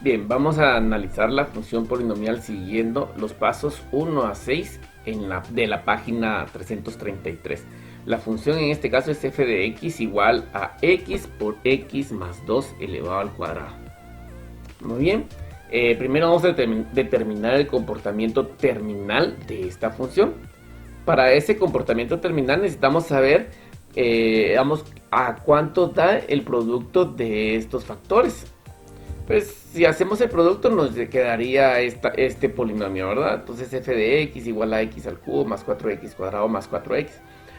Bien, vamos a analizar la función polinomial siguiendo los pasos 1 a 6 de la página 333. La función en este caso es f de x igual a x por x más 2 elevado al cuadrado. Muy bien, primero vamos a determinar el comportamiento terminal de esta función. Para ese comportamiento terminal necesitamos saber a cuánto da el producto de estos factores. Pues si hacemos el producto nos quedaría este polinomio, ¿verdad? Entonces f de x igual a x al cubo más 4x cuadrado más 4x.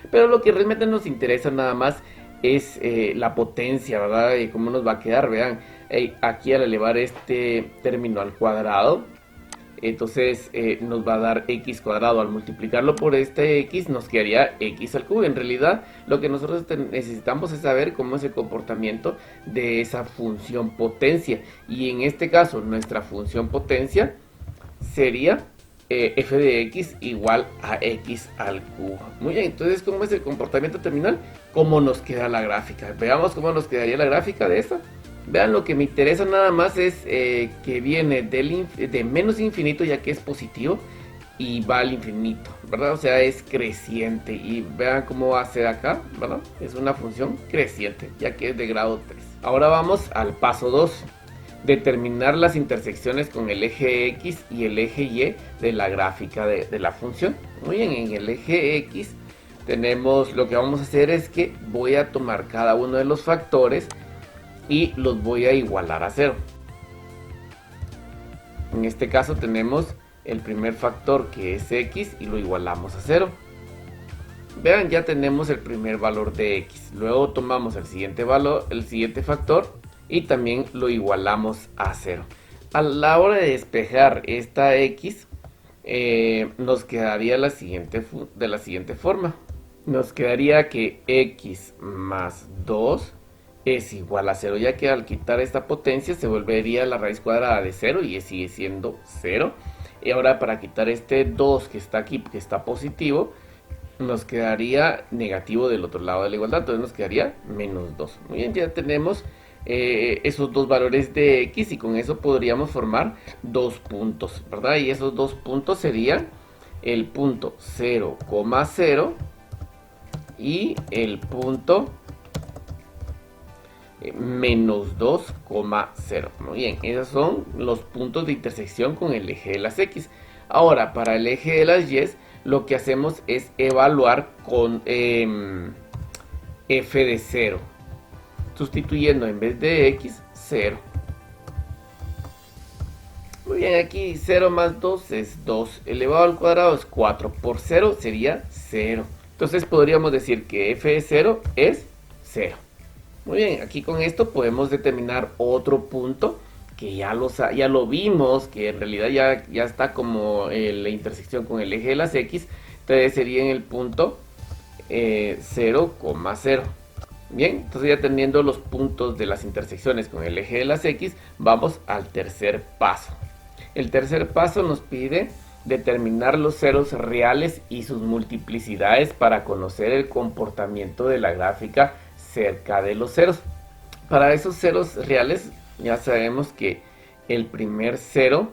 Pero lo que realmente nos interesa nada más es la potencia, ¿verdad? Y cómo nos va a quedar, vean. Aquí al elevar este término al cuadrado, entonces nos va a dar x cuadrado. Al multiplicarlo por este x nos quedaría x al cubo. En realidad lo que nosotros necesitamos es saber cómo es el comportamiento de esa función potencia, y en este caso nuestra función potencia sería f de x igual a x al cubo. Muy bien, entonces ¿cómo es el comportamiento terminal? ¿Cómo nos queda la gráfica? Veamos cómo nos quedaría la gráfica de esta. Vean, lo que me interesa nada más es que viene de menos infinito, ya que es positivo, y va al infinito, ¿verdad? O sea, es creciente. Y vean cómo va a ser acá, ¿verdad? Es una función creciente, ya que es de grado 3. Ahora vamos al paso 2. Determinar las intersecciones con el eje X y el eje Y de la gráfica de la función. Muy bien, en el eje X tenemos, lo que vamos a hacer es que voy a tomar cada uno de los factores y los voy a igualar a 0. En este caso tenemos el primer factor, que es x, y lo igualamos a 0. Vean, ya tenemos el primer valor de x. Luego tomamos el siguiente valor, el siguiente factor, y también lo igualamos a 0. A la hora de despejar esta x, nos quedaría de la siguiente forma. Nos quedaría que x más 2 es igual a 0, ya que al quitar esta potencia se volvería la raíz cuadrada de 0 y sigue siendo 0. Y ahora, para quitar este 2 que está aquí, que está positivo, nos quedaría negativo del otro lado de la igualdad, entonces nos quedaría menos 2. Muy bien, ya tenemos esos dos valores de x, y con eso podríamos formar dos puntos, ¿verdad? Y esos dos puntos serían el punto 0,0 y el punto menos 2,0. Muy bien, esos son los puntos de intersección con el eje de las x. Ahora, para el eje de las y, lo que hacemos es evaluar con f de 0, sustituyendo en vez de x, 0. Muy bien, aquí 0 más 2 es 2, elevado al cuadrado es 4, por 0 sería 0. Entonces podríamos decir que f de 0 es 0. Muy bien, aquí con esto podemos determinar otro punto que ya lo vimos, que en realidad ya está como la intersección con el eje de las x. Entonces sería en el punto 0,0. Bien, entonces ya teniendo los puntos de las intersecciones con el eje de las x, vamos al tercer paso. El tercer paso nos pide determinar los ceros reales y sus multiplicidades para conocer el comportamiento de la gráfica cerca de los ceros. Para esos ceros reales ya sabemos que el primer cero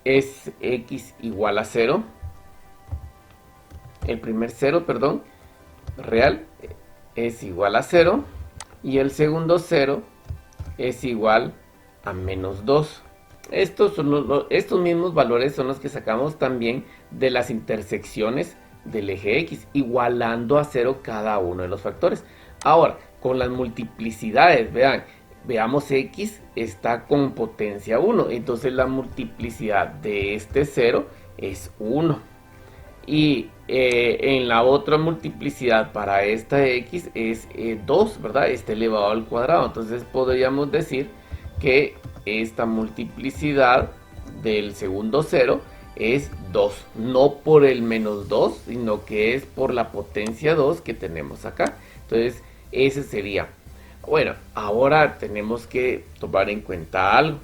es x igual a 0. El primer cero, perdón, real es igual a 0, y el segundo cero es igual a menos 2. Estos mismos valores son los que sacamos también de las intersecciones del eje x, igualando a 0 cada uno de los factores. Ahora, con las multiplicidades, veamos, x está con potencia 1, entonces la multiplicidad de este 0 es 1. Y en la otra multiplicidad para esta x es 2, ¿verdad? Está elevado al cuadrado. Entonces podríamos decir que esta multiplicidad del segundo cero es 2, no por el menos 2, sino que es por la potencia 2 que tenemos acá. Entonces ese sería. Bueno, ahora tenemos que tomar en cuenta algo,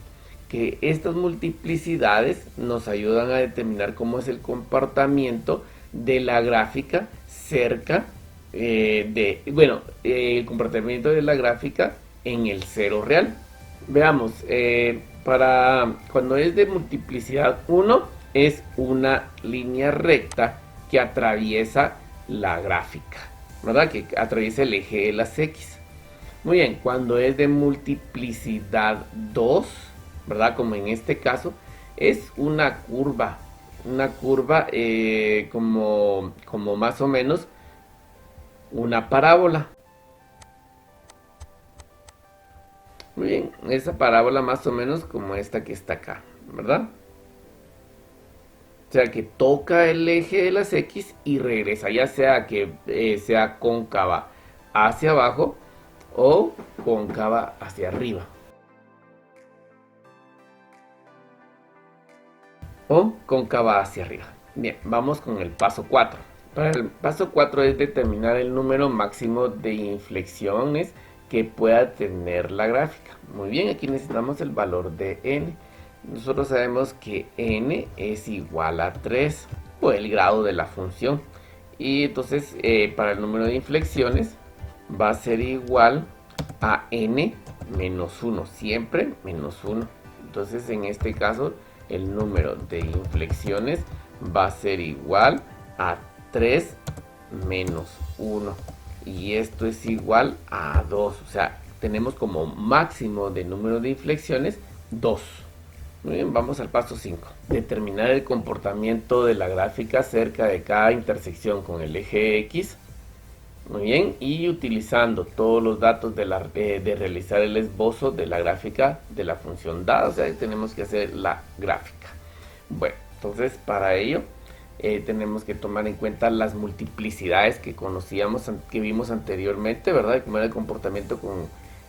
que estas multiplicidades nos ayudan a determinar cómo es el comportamiento de la gráfica cerca el comportamiento de la gráfica en el cero real. Veamos, para cuando es de multiplicidad 1 es una línea recta que atraviesa la gráfica, ¿verdad? Que atraviesa el eje de las X. Muy bien, cuando es de multiplicidad 2, ¿verdad? Como en este caso, es una curva como más o menos una parábola. Muy bien, esa parábola más o menos como esta que está acá, ¿verdad? O sea que toca el eje de las X y regresa, ya sea que sea cóncava hacia abajo o cóncava hacia arriba. O cóncava hacia arriba. Bien, vamos con el paso 4. Para el paso 4 es determinar el número máximo de inflexiones que pueda tener la gráfica. Muy bien, aquí necesitamos el valor de n. Nosotros sabemos que n es igual a 3 o el grado de la función. Y entonces para el número de inflexiones va a ser igual a n menos 1, siempre menos 1. Entonces en este caso el número de inflexiones va a ser igual a 3 menos 1. Y esto es igual a 2. O sea, tenemos como máximo de número de inflexiones 2. Muy bien, vamos al paso 5. Determinar el comportamiento de la gráfica cerca de cada intersección con el eje X. Muy bien, y utilizando todos los datos de realizar el esbozo de la gráfica de la función dada, o sea, tenemos que hacer la gráfica. Bueno, entonces para ello tenemos que tomar en cuenta las multiplicidades que conocíamos, que vimos anteriormente, ¿verdad? Como era el comportamiento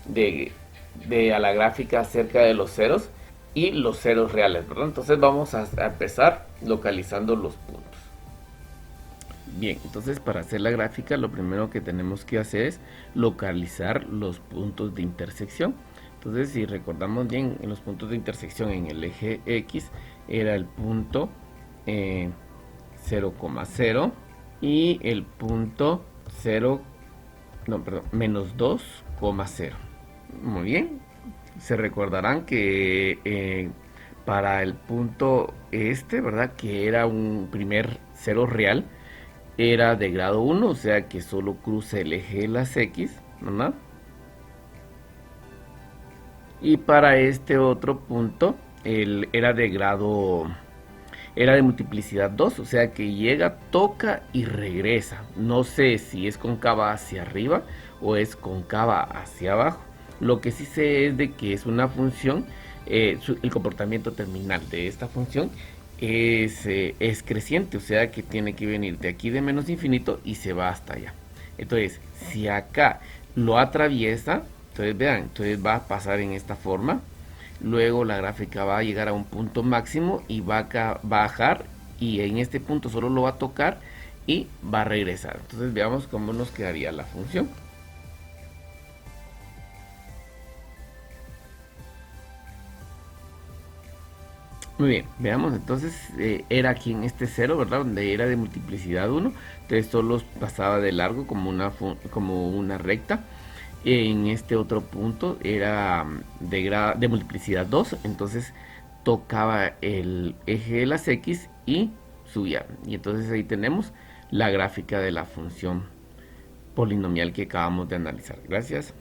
a la gráfica acerca de los ceros y los ceros reales, ¿verdad? Entonces vamos a empezar localizando los puntos. Bien, entonces para hacer la gráfica lo primero que tenemos que hacer es localizar los puntos de intersección. Entonces si recordamos bien, en los puntos de intersección en el eje X era el punto 0,0 y el punto menos 2,0. Muy bien, se recordarán que para el punto ¿verdad? Que era un primer cero real, era de grado 1, o sea que solo cruza el eje de las X, ¿verdad? Y para este otro punto, era de multiplicidad 2, o sea que llega, toca y regresa. No sé si es cóncava hacia arriba o es cóncava hacia abajo. Lo que sí sé es de que es una función, el comportamiento terminal de esta función es creciente, o sea que tiene que venir de aquí de menos infinito y se va hasta allá. Entonces, si acá lo atraviesa, entonces vean, entonces va a pasar en esta forma. Luego la gráfica va a llegar a un punto máximo y va a bajar, y en este punto solo lo va a tocar y va a regresar. Entonces veamos cómo nos quedaría la función. Muy bien, veamos entonces, era aquí en este 0, ¿verdad? Donde era de multiplicidad 1, entonces solo pasaba de largo como una recta. En este otro punto era de multiplicidad 2, entonces tocaba el eje de las X y subía. Y entonces ahí tenemos la gráfica de la función polinomial que acabamos de analizar. Gracias.